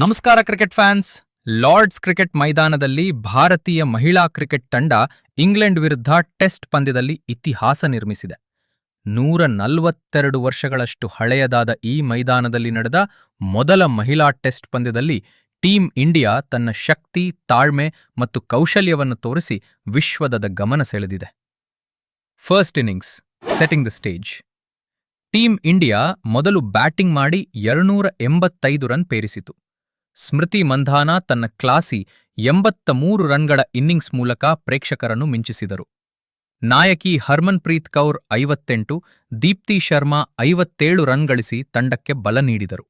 ನಮಸ್ಕಾರ cricket fans. Lord's cricket ಮೈದಾನದಲ್ಲಿ ಭಾರತೀಯ ಮಹಿಳಾ ಕ್ರಿಕೆಟ್ ತಂಡ ಇಂಗ್ಲೆಂಡ್ ವಿರುದ್ಧ ಟೆಸ್ಟ್ ಪಂದ್ಯದಲ್ಲಿ ಇತಿಹಾಸ ನಿರ್ಮಿಸಿದೆ. 142 ವರ್ಷಗಳಷ್ಟು ಹಳೆಯದಾದ ಈ ಮೈದಾನದಲ್ಲಿ ನಡೆದ ಮೊದಲ ಮಹಿಳಾ ಟೆಸ್ಟ್ ಪಂದ್ಯದಲ್ಲಿ ಟೀಂ ಇಂಡಿಯಾ ತನ್ನ ಶಕ್ತಿ, ತಾಳ್ಮೆ ಮತ್ತು ಕೌಶಲ್ಯವನ್ನು ತೋರಿಸಿ ವಿಶ್ವದ ಗಮನ ಸೆಳೆದಿದೆ. First innings setting the stage. Team India ಮೊದಲು ಬ್ಯಾಟಿಂಗ್ ಮಾಡಿ 285 ರನ್ ಪೇರಿಸಿತು. ಸ್ಮೃತಿ ಮಂಧಾನ ತನ್ನ ಕ್ಲಾಸಿ 83 ರನ್ಗಳ ಇನ್ನಿಂಗ್ಸ್ ಮೂಲಕ ಪ್ರೇಕ್ಷಕರನ್ನು ಮಿಂಚಿಸಿದರು. ನಾಯಕಿ ಹರ್ಮನ್ಪ್ರೀತ್ ಕೌರ್ 58, ದೀಪ್ತಿ ಶರ್ಮಾ 57 ರನ್ ಗಳಿಸಿ ತಂಡಕ್ಕೆ ಬಲ ನೀಡಿದರು.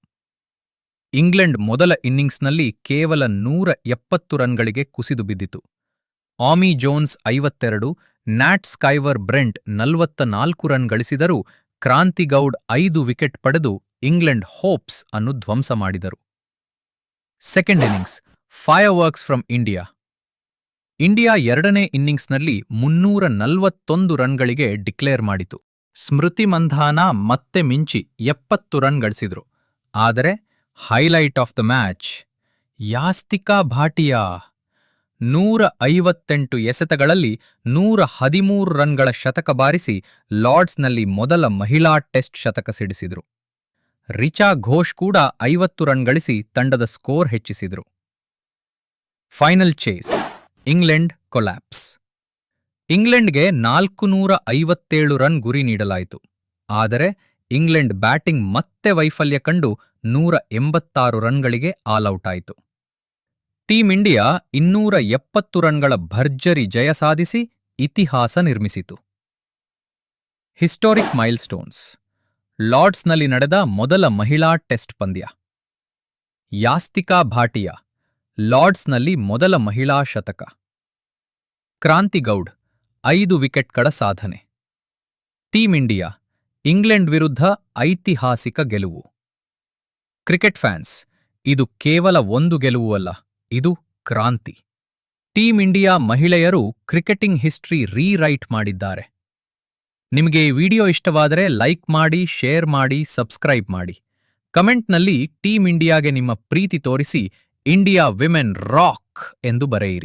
ಇಂಗ್ಲೆಂಡ್ ಮೊದಲ ಇನ್ನಿಂಗ್ಸ್ನಲ್ಲಿ ಕೇವಲ 170 ರನ್ಗಳಿಗೆ ಕುಸಿದು ಬಿದ್ದಿತು. ಆಮಿ ಜೋನ್ಸ್ 52, ನ್ಯಾಟ್ ಸ್ಕೈವರ್ ಬ್ರೆಂಟ್ 44 ರನ್ ಗಳಿಸಿದರೂ ಕ್ರಾಂತಿಗೌಡ್ 5 ವಿಕೆಟ್ ಪಡೆದು ಇಂಗ್ಲೆಂಡ್ ಹೋಪ್ಸ್ ಅನ್ನು ಧ್ವಂಸ ಮಾಡಿದರು. Second innings ಫೈರ್ವರ್ಕ್ಸ್ from India. India ಎರಡನೇ ಇನ್ನಿಂಗ್ಸ್ನಲ್ಲಿ 341 ರನ್ಗಳಿಗೆ ಡಿಕ್ಲೇರ್ ಮಾಡಿತು. ಸ್ಮೃತಿ ಮಂಧಾನ ಮತ್ತೆ ಮಿಂಚಿ 70 ರನ್ ಗಳಿಸಿದ್ರು. ಆದರೆ highlight of the match, Yastika Bhatia 158 ಎಸೆತಗಳಲ್ಲಿ 113 ರನ್ಗಳ ಶತಕ ಬಾರಿಸಿ ಲಾರ್ಡ್ಸ್ನಲ್ಲಿ ಮೊದಲ ಮಹಿಳಾ ಟೆಸ್ಟ್ ಶತಕ ಸಿಡಿಸಿದ್ರು. ರಿಚಾ ಘೋಷ್ ಕೂಡ 50 ರನ್ ಗಳಿಸಿ ತಂಡದ ಸ್ಕೋರ್ ಹೆಚ್ಚಿಸಿದ್ರು. Final chase, England collapse. ಇಂಗ್ಲೆಂಡ್ಗೆ 457 ರನ್ ಗುರಿ ನೀಡಲಾಯಿತು. ಆದರೆ ಇಂಗ್ಲೆಂಡ್ ಬ್ಯಾಟಿಂಗ್ ಮತ್ತೆ ವೈಫಲ್ಯ ಕಂಡು 186 ರನ್ಗಳಿಗೆ ಆಲ್ಔಟ್ ಆಯಿತು. ಟೀಂ ಇಂಡಿಯಾ 270 ರನ್ಗಳ ಭರ್ಜರಿ ಜಯ ಸಾಧಿಸಿ ಇತಿಹಾಸ ನಿರ್ಮಿಸಿತು. ಹಿಸ್ಟಾರಿಕ್ ಮೈಲ್ಸ್ಟೋನ್ಸ್. ಲಾರ್ಡ್ಸ್ನಲ್ಲಿ ನಡೆದ ಮೊದಲ ಮಹಿಳಾ ಟೆಸ್ಟ್ ಪಂದ್ಯ. ಯಾಸ್ತಿಕಾ ಭಾಟಿಯಾ ಲಾರ್ಡ್ಸ್ನಲ್ಲಿ ಮೊದಲ ಮಹಿಳಾ ಶತಕ. ಕ್ರಾಂತಿಗೌಡ್ 5 ವಿಕೆಟ್ಗಳ ಸಾಧನೆ. ಟೀಂ ಇಂಡಿಯಾ ಇಂಗ್ಲೆಂಡ್ ವಿರುದ್ಧ ಐತಿಹಾಸಿಕ ಗೆಲುವು. ಕ್ರಿಕೆಟ್ ಫ್ಯಾನ್ಸ್, ಇದು ಕೇವಲ ಒಂದು ಗೆಲುವು ಅಲ್ಲ, ಇದು ಕ್ರಾಂತಿ. ಟೀಂ ಇಂಡಿಯಾ ಮಹಿಳೆಯರು ಕ್ರಿಕೆಟಿಂಗ್ ಹಿಸ್ಟ್ರಿ ರೀರೈಟ್ ಮಾಡಿದ್ದಾರೆ. ನಿಮಗೆ ಈ ವಿಡಿಯೋ ಇಷ್ಟವಾದರೆ ಲೈಕ್ ಮಾಡಿ, ಶೇರ್ ಮಾಡಿ, ಸಬ್ಸ್ಕ್ರೈಬ್ ಮಾಡಿ. ಕಮೆಂಟ್ನಲ್ಲಿ ಟೀಂ ಇಂಡಿಯಾಗೆ ನಿಮ್ಮ ಪ್ರೀತಿ ತೋರಿಸಿ ಇಂಡಿಯಾ ವಿಮೆನ್ ರಾಕ್ ಎಂದು ಬರೆಯಿರಿ.